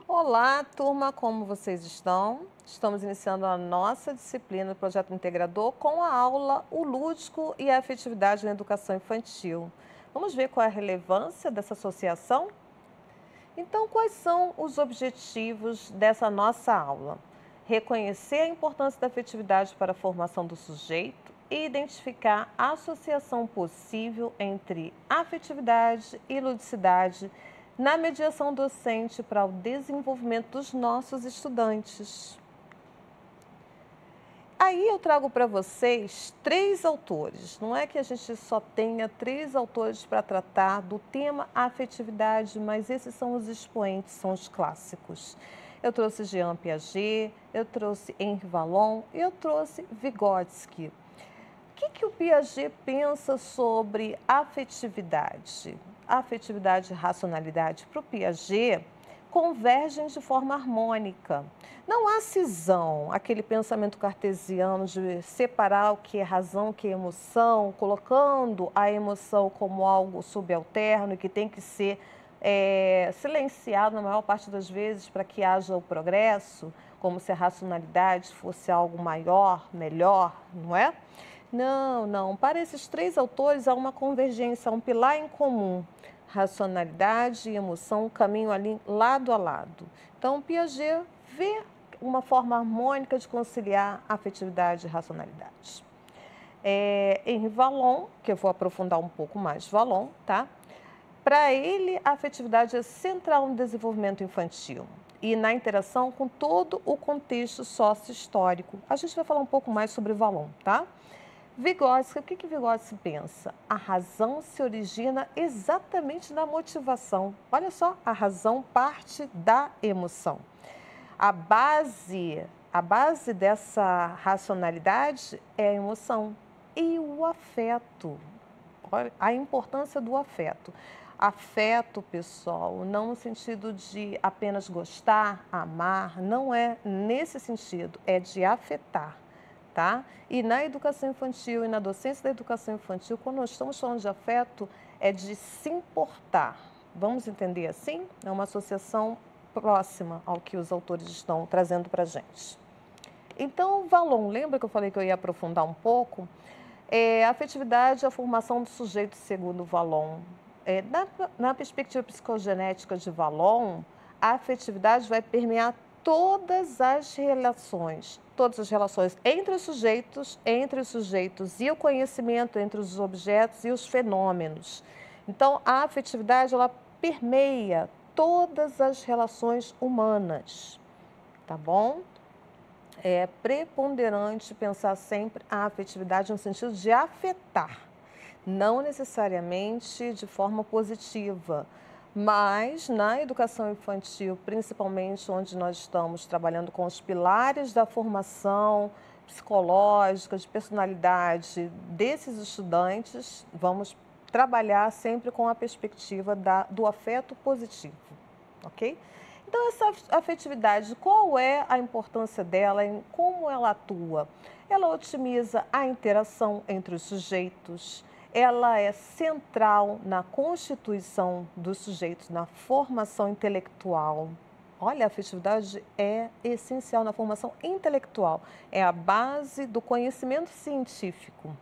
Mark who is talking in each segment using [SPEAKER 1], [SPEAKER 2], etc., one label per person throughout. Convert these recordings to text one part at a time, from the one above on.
[SPEAKER 1] Olá, turma, como vocês estão? Estamos iniciando a nossa disciplina do Projeto Integrador com a aula O Lúdico e a Afetividade na Educação Infantil. Vamos ver qual é a relevância dessa associação? Então, quais são os objetivos dessa nossa aula? Reconhecer a importância da afetividade para a formação do sujeito e identificar a associação possível entre afetividade e ludicidade na mediação docente para o desenvolvimento dos nossos estudantes. Aí eu trago para vocês 3 autores. Não é que a gente só tenha 3 autores para tratar do tema afetividade, mas esses são os expoentes, são os clássicos. Eu trouxe Jean Piaget, eu trouxe Henri Vallon e eu trouxe Vygotsky. O que o Piaget pensa sobre afetividade? Afetividade e racionalidade, para o Piaget, convergem de forma harmônica. Não há cisão, aquele pensamento cartesiano de separar o que é razão, o que é emoção, colocando a emoção como algo subalterno e que tem que ser silenciado na maior parte das vezes para que haja o progresso, como se a racionalidade fosse algo maior, melhor, não é? Não, não. Para esses 3 autores há uma convergência, um pilar em comum. Racionalidade e emoção caminham ali lado a lado. Então, Piaget vê uma forma harmônica de conciliar afetividade e racionalidade. Henri Vallon, que eu vou aprofundar um pouco mais Vallon, tá? Para ele, a afetividade é central no desenvolvimento infantil e na interação com todo o contexto sócio-histórico. A gente vai falar um pouco mais sobre Vallon, tá? Vygotsky, o que Vygotsky pensa? A razão se origina exatamente na motivação. Olha só, a razão parte da emoção. A base dessa racionalidade é a emoção e o afeto. Olha a importância do afeto. Afeto, pessoal, não no sentido de apenas gostar, amar, não é nesse sentido, é de afetar. Tá? E na educação infantil e na docência da educação infantil, quando nós estamos falando de afeto, é de se importar. Vamos entender assim? É uma associação próxima ao que os autores estão trazendo para a gente. Então, Vallon, lembra que eu falei que eu ia aprofundar um pouco? A afetividade é a formação do sujeito segundo Vallon. Na perspectiva psicogenética de Vallon, a afetividade vai permear todas as relações entre os sujeitos e o conhecimento entre os objetos e os fenômenos. Então, a afetividade, ela permeia todas as relações humanas, tá bom? É preponderante pensar sempre a afetividade no sentido de afetar, não necessariamente de forma positiva. Mas na educação infantil, principalmente onde nós estamos trabalhando com os pilares da formação psicológica, de personalidade desses estudantes, vamos trabalhar sempre com a perspectiva do afeto positivo, ok? Então, essa afetividade, qual é a importância dela, em como ela atua? Ela otimiza a interação entre os sujeitos, ela é central na constituição dos sujeitos, na formação intelectual. Olha, a afetividade é essencial na formação intelectual, é a base do conhecimento científico.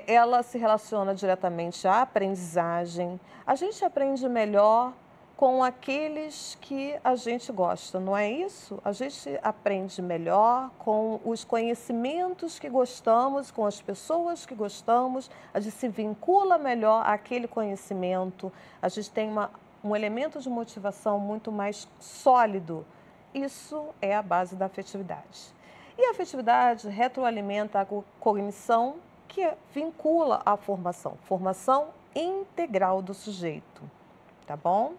[SPEAKER 1] Ela se relaciona diretamente à aprendizagem. A gente aprende melhor com aqueles que a gente gosta, não é isso? A gente aprende melhor com os conhecimentos que gostamos, com as pessoas que gostamos, a gente se vincula melhor àquele conhecimento, a gente tem um elemento de motivação muito mais sólido. Isso é a base da afetividade. E a afetividade retroalimenta a cognição, que vincula à formação integral do sujeito, tá bom?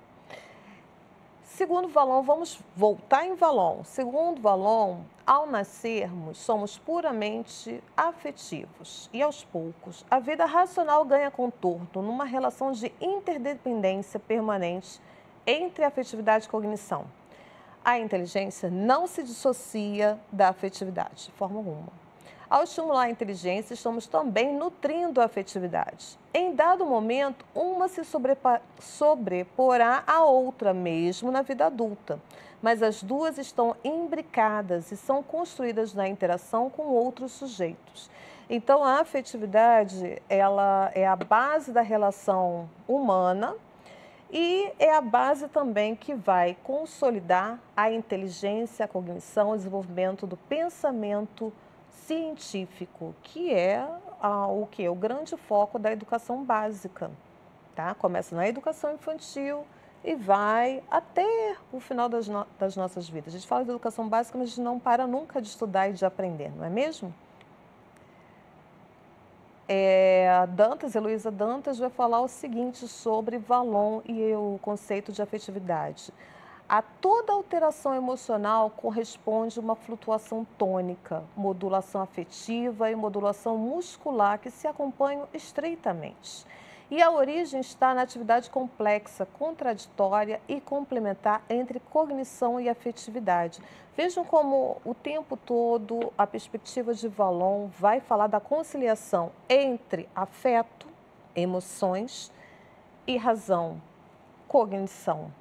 [SPEAKER 1] Segundo Vallon, vamos voltar em Vallon. Segundo Vallon, ao nascermos, somos puramente afetivos e, aos poucos, a vida racional ganha contorno numa relação de interdependência permanente entre afetividade e cognição. A inteligência não se dissocia da afetividade, de forma alguma. Ao estimular a inteligência, estamos também nutrindo a afetividade. Em dado momento, uma se sobreporá à outra, mesmo na vida adulta. Mas as duas estão imbricadas e são construídas na interação com outros sujeitos. Então, a afetividade, ela é a base da relação humana e é a base também que vai consolidar a inteligência, a cognição, o desenvolvimento do pensamento científico, que é o que? O grande foco da educação básica, tá? Começa na educação infantil e vai até o final das nossas vidas. A gente fala de educação básica, mas a gente não para nunca de estudar e de aprender, não é mesmo? Heloísa Dantas vai falar o seguinte sobre Vallon e o conceito de afetividade. A toda alteração emocional corresponde uma flutuação tônica, modulação afetiva e modulação muscular que se acompanham estreitamente. E a origem está na atividade complexa, contraditória e complementar entre cognição e afetividade. Vejam como o tempo todo a perspectiva de Vallon vai falar da conciliação entre afeto, emoções e razão, cognição,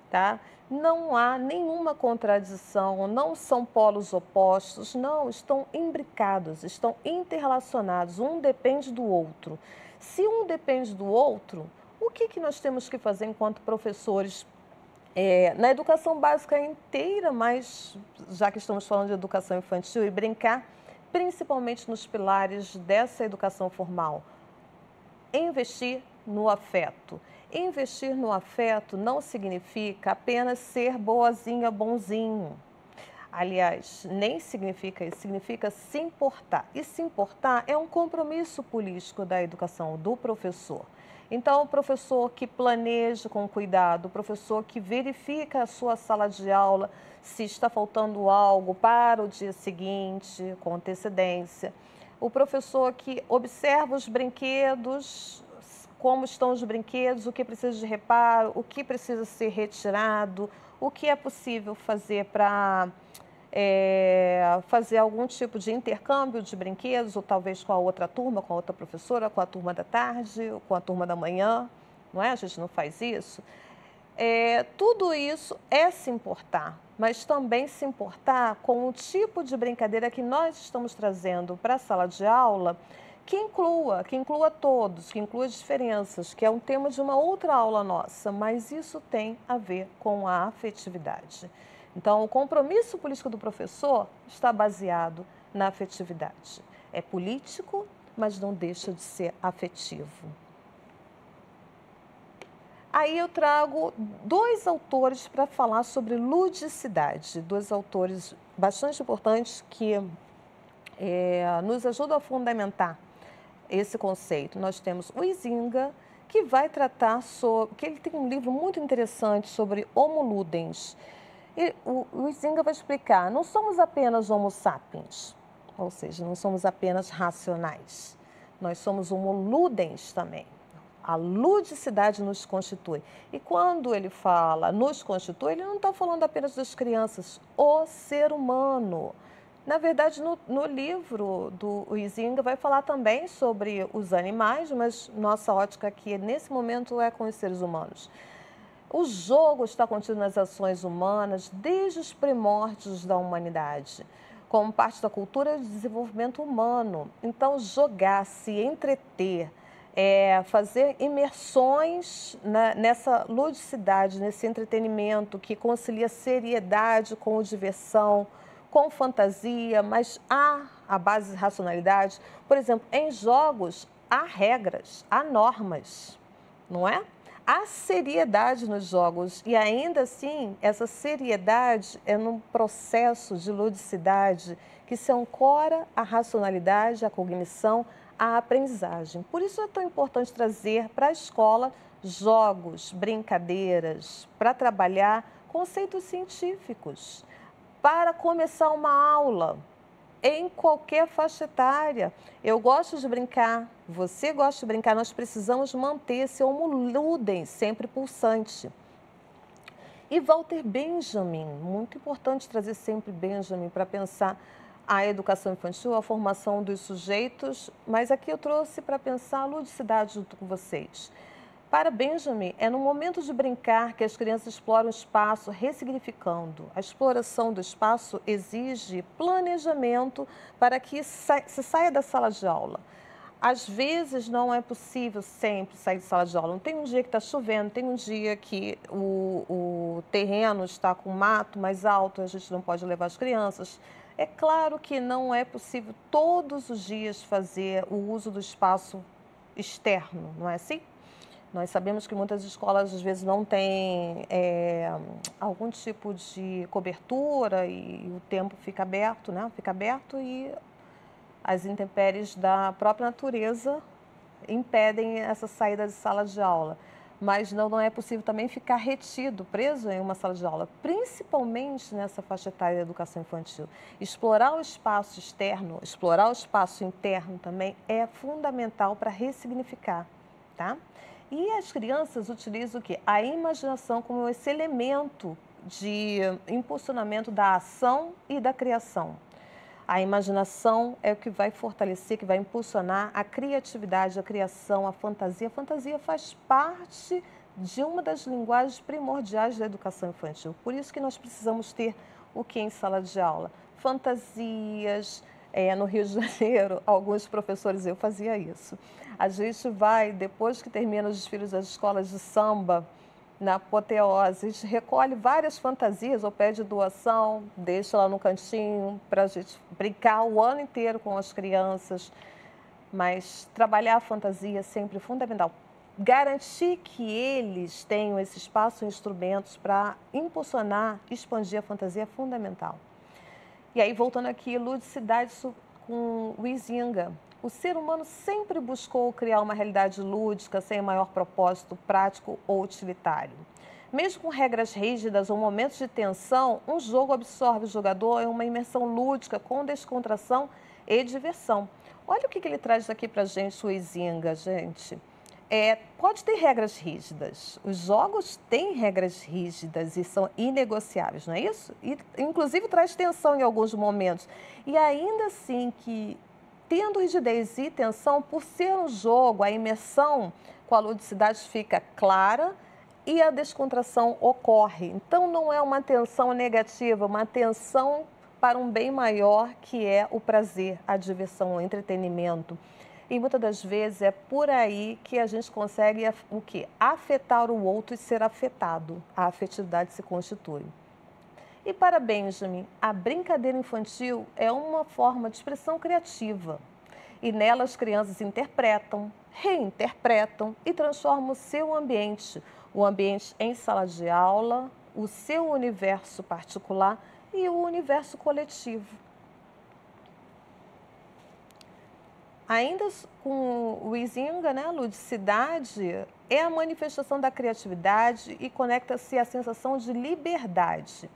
[SPEAKER 1] tá? Não há nenhuma contradição, não são polos opostos, não, estão imbricados, estão interrelacionados, um depende do outro. Se um depende do outro, o que nós temos que fazer enquanto professores na educação básica inteira, mas já que estamos falando de educação infantil, e brincar principalmente nos pilares dessa educação formal? Investir no afeto. Investir no afeto não significa apenas ser boazinha, bonzinho. Aliás, nem significa isso, significa se importar. E se importar é um compromisso político da educação do professor. Então, o professor que planeja com cuidado, o professor que verifica a sua sala de aula se está faltando algo para o dia seguinte, com antecedência. O professor que observa os brinquedos, como estão os brinquedos, o que precisa de reparo, o que precisa ser retirado, o que é possível fazer para fazer algum tipo de intercâmbio de brinquedos, ou talvez com a outra turma, com a outra professora, com a turma da tarde, ou com a turma da manhã, não é? A gente não faz isso. Tudo isso é se importar, mas também se importar com o tipo de brincadeira que nós estamos trazendo para a sala de aula, que inclua todos, que inclua diferenças, que é um tema de uma outra aula nossa, mas isso tem a ver com a afetividade. Então, o compromisso político do professor está baseado na afetividade. É político, mas não deixa de ser afetivo. Aí eu trago dois autores para falar sobre ludicidade, dois autores bastante importantes que nos ajudam a fundamentar esse conceito. Nós temos o Huizinga, que vai tratar sobre, que ele tem um livro muito interessante sobre Homo ludens. E o Huizinga vai explicar, não somos apenas Homo sapiens, ou seja, não somos apenas racionais, nós somos Homo ludens também. A ludicidade nos constitui. E quando ele fala nos constitui, ele não está falando apenas das crianças, o ser humano. Na verdade, no livro do Huizinga vai falar também sobre os animais, mas nossa ótica aqui nesse momento é com os seres humanos. O jogo está contido nas ações humanas desde os primórdios da humanidade, como parte da cultura de desenvolvimento humano. Então, jogar, se entreter, fazer imersões nessa ludicidade, nesse entretenimento que concilia seriedade com diversão, com fantasia, mas há a base de racionalidade. Por exemplo, em jogos há regras, há normas, não é? Há seriedade nos jogos e ainda assim essa seriedade é num processo de ludicidade que se ancora à racionalidade, à cognição, à aprendizagem. Por isso é tão importante trazer para a escola jogos, brincadeiras, para trabalhar conceitos científicos, para começar uma aula em qualquer faixa etária. Eu gosto de brincar, você gosta de brincar, nós precisamos manter esse homo ludens sempre pulsante. E Walter Benjamin, muito importante trazer sempre Benjamin para pensar A educação infantil, a formação dos sujeitos, mas aqui eu trouxe para pensar a ludicidade junto com vocês. Para Benjamin, é no momento de brincar que as crianças exploram o espaço, ressignificando. A exploração do espaço exige planejamento para que se saia da sala de aula. Às vezes não é possível sempre sair de sala de aula. Não tem um dia que está chovendo, tem um dia que o terreno está com mato mais alto, a gente não pode levar as crianças. É claro que não é possível todos os dias fazer o uso do espaço externo, não é assim? Nós sabemos que muitas escolas às vezes não têm algum tipo de cobertura e o tempo fica aberto, né? Fica aberto e as intempéries da própria natureza impedem essa saída de sala de aula. Mas não é possível também ficar retido, preso em uma sala de aula, principalmente nessa faixa etária da educação infantil. Explorar o espaço externo, explorar o espaço interno também é fundamental para ressignificar, tá? E as crianças utilizam o quê? A imaginação como esse elemento de impulsionamento da ação e da criação. A imaginação é o que vai fortalecer, que vai impulsionar a criatividade, a criação, a fantasia. A fantasia faz parte de uma das linguagens primordiais da educação infantil. Por isso que nós precisamos ter o que em sala de aula? Fantasias. No Rio de Janeiro, alguns professores, eu fazia isso. A gente vai, depois que termina os desfiles das escolas de samba, na apoteose, a gente recolhe várias fantasias ou pede doação, deixa lá no cantinho para a gente brincar o ano inteiro com as crianças. Mas trabalhar a fantasia é sempre fundamental. Garantir que eles tenham esse espaço e instrumentos para impulsionar, expandir a fantasia é fundamental. E aí, voltando aqui, ludicidade com o Huizinga. O ser humano sempre buscou criar uma realidade lúdica, sem maior propósito prático ou utilitário. Mesmo com regras rígidas ou momentos de tensão, um jogo absorve o jogador em uma imersão lúdica, com descontração e diversão. Olha o que ele traz aqui para a gente, o Huizinga, gente. Pode ter regras rígidas. Os jogos têm regras rígidas e são inegociáveis, não é isso? E, inclusive, traz tensão em alguns momentos. E ainda assim que, tendo rigidez e tensão, por ser um jogo, a imersão com a ludicidade fica clara e a descontração ocorre. Então, não é uma tensão negativa, uma tensão para um bem maior, que é o prazer, a diversão, o entretenimento. E muitas das vezes é por aí que a gente consegue o quê? Afetar o outro e ser afetado. A afetividade se constitui. E para Benjamin, a brincadeira infantil é uma forma de expressão criativa. E nela as crianças interpretam, reinterpretam e transformam o ambiente em sala de aula, o seu universo particular e o universo coletivo. Ainda com o Huizinga, né, a ludicidade é a manifestação da criatividade e conecta-se à sensação de liberdade.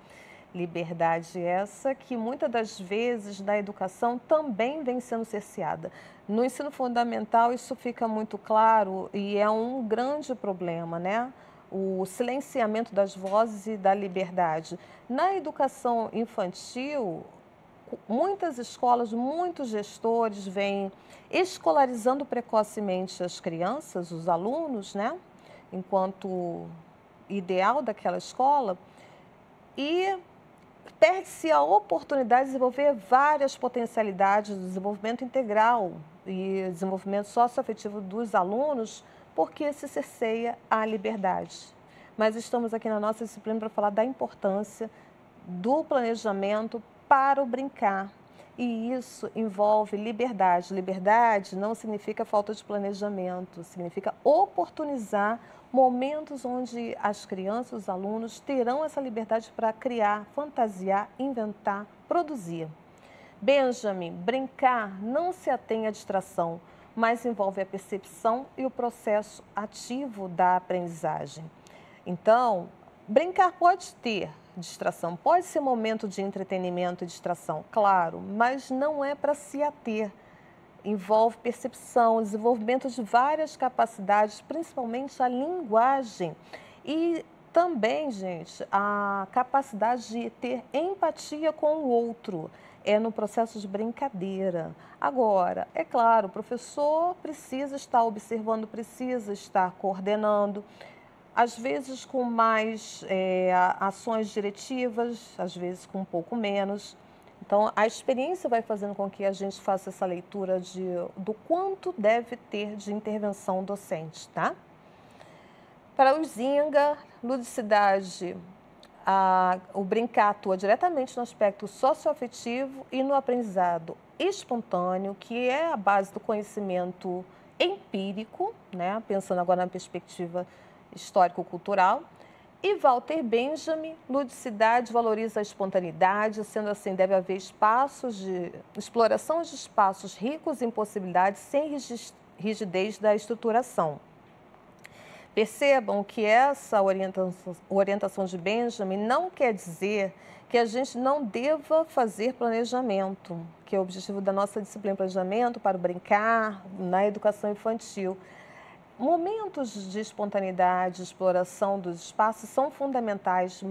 [SPEAKER 1] Liberdade essa que muitas das vezes na educação também vem sendo cerceada. No ensino fundamental isso fica muito claro e é um grande problema, né? O silenciamento das vozes e da liberdade. Na educação infantil, muitas escolas, muitos gestores vêm escolarizando precocemente as crianças, os alunos, né? Enquanto ideal daquela escola, e perde-se a oportunidade de desenvolver várias potencialidades do desenvolvimento integral e desenvolvimento socioafetivo dos alunos, porque se cerceia a liberdade. Mas estamos aqui na nossa disciplina para falar da importância do planejamento para o brincar. E isso envolve liberdade. Liberdade não significa falta de planejamento, significa oportunizar momentos onde as crianças, os alunos terão essa liberdade para criar, fantasiar, inventar, produzir. Benjamin, brincar não se atém à distração, mas envolve a percepção e o processo ativo da aprendizagem. Então, brincar pode ter distração, pode ser momento de entretenimento e distração, claro, mas não é para se ater. Envolve percepção, desenvolvimento de várias capacidades, principalmente a linguagem. E também, gente, a capacidade de ter empatia com o outro. é no processo de brincadeira. Agora, é claro, o professor precisa estar observando, precisa estar coordenando, às vezes com mais ações diretivas, às vezes com um pouco menos. Então, a experiência vai fazendo com que a gente faça essa leitura do quanto deve ter de intervenção docente, tá? Para os Zinga, ludicidade, o brincar atua diretamente no aspecto socioafetivo e no aprendizado espontâneo, que é a base do conhecimento empírico, né? Pensando agora na perspectiva histórico-cultural. E Walter Benjamin, ludicidade valoriza a espontaneidade, sendo assim, deve haver espaços de exploração de espaços ricos em possibilidades sem rigidez da estruturação. Percebam que essa orientação de Benjamin não quer dizer que a gente não deva fazer planejamento, que é o objetivo da nossa disciplina de planejamento para o brincar na educação infantil. Momentos de espontaneidade, de exploração dos espaços são fundamentais,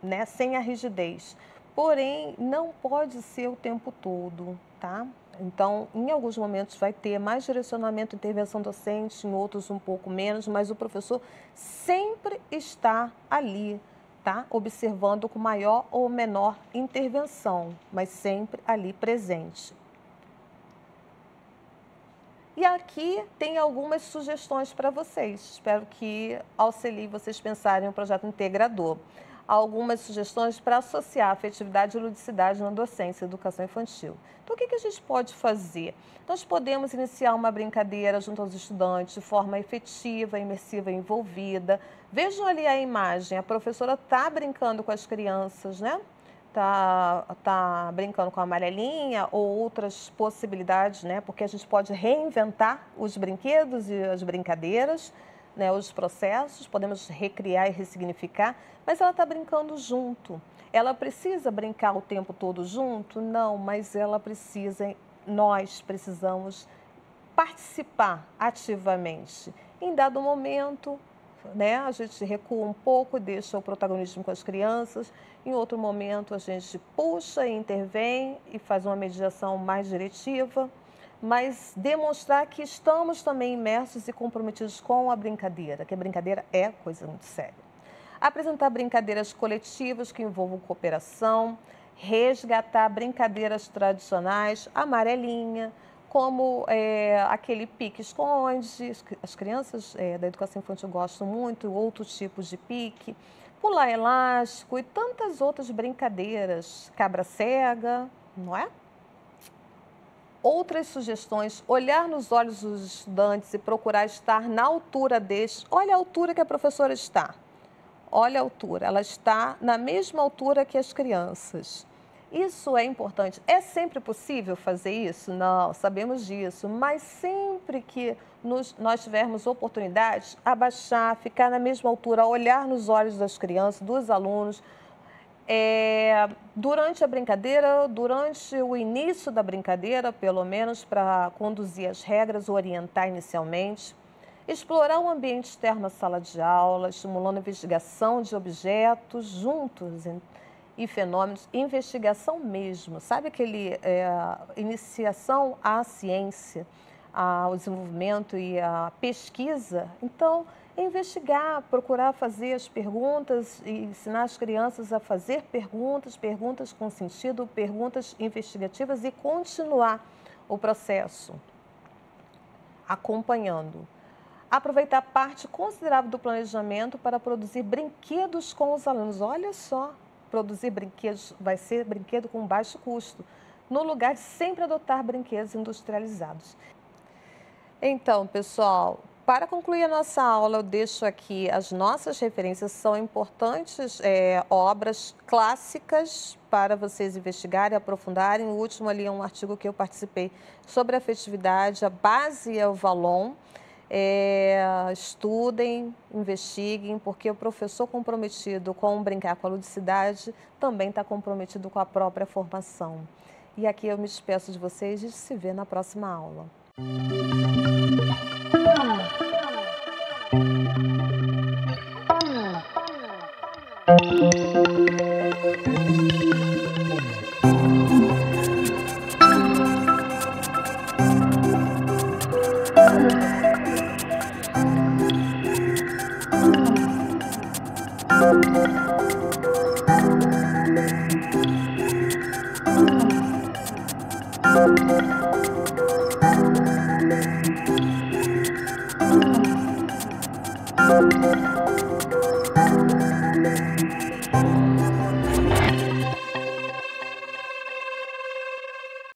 [SPEAKER 1] né, sem a rigidez. Porém, não pode ser o tempo todo, tá? Então, em alguns momentos vai ter mais direcionamento, intervenção docente, em outros um pouco menos, mas o professor sempre está ali, tá? Observando com maior ou menor intervenção, mas sempre ali presente. E aqui tem algumas sugestões para vocês. Espero que auxilie vocês pensarem em um projeto integrador. Algumas sugestões para associar afetividade e ludicidade na docência e educação infantil. Então, o que a gente pode fazer? Nós podemos iniciar uma brincadeira junto aos estudantes de forma efetiva, imersiva e envolvida. Vejam ali a imagem, a professora está brincando com as crianças, né? Tá brincando com a amarelinha ou outras possibilidades, né? Porque a gente pode reinventar os brinquedos e as brincadeiras, né? Os processos, podemos recriar e ressignificar, mas ela está brincando junto. Ela precisa brincar o tempo todo junto? Não, mas nós precisamos participar ativamente. Em dado momento, né, a gente recua um pouco, deixa o protagonismo com as crianças. Em outro momento, a gente puxa e intervém e faz uma mediação mais diretiva, mas demonstrar que estamos também imersos e comprometidos com a brincadeira, que a brincadeira é coisa muito séria. Apresentar brincadeiras coletivas que envolvam cooperação, resgatar brincadeiras tradicionais, amarelinha, como aquele pique-esconde, as crianças da educação infantil gostam muito, outros tipos de pique, pular elástico e tantas outras brincadeiras, cabra cega, não é? Outras sugestões, olhar nos olhos dos estudantes e procurar estar na altura deles. Olha a altura que a professora está. Olha a altura, ela está na mesma altura que as crianças. Isso é importante. É sempre possível fazer isso? Não, sabemos disso, mas sempre que nós tivermos oportunidade, abaixar, ficar na mesma altura, olhar nos olhos das crianças, dos alunos, durante a brincadeira, durante o início da brincadeira, pelo menos para conduzir as regras, orientar inicialmente, explorar o ambiente externo à sala de aula, estimulando a investigação de objetos juntos e fenômenos, investigação mesmo, sabe aquele iniciação à ciência, ao desenvolvimento e à pesquisa? Então, investigar, procurar fazer as perguntas e ensinar as crianças a fazer perguntas, perguntas com sentido, perguntas investigativas e continuar o processo, acompanhando. Aproveitar parte considerável do planejamento para produzir brinquedos com os alunos. Olha só, produzir brinquedos vai ser brinquedo com baixo custo, no lugar de sempre adotar brinquedos industrializados. Então, pessoal, para concluir a nossa aula, eu deixo aqui as nossas referências, são importantes obras clássicas para vocês investigarem, aprofundarem. O último ali é um artigo que eu participei sobre afetividade, a base é o Vallon. Estudem, investiguem, porque o professor comprometido com brincar com a ludicidade também está comprometido com a própria formação. E aqui eu me despeço de vocês e se vê na próxima aula.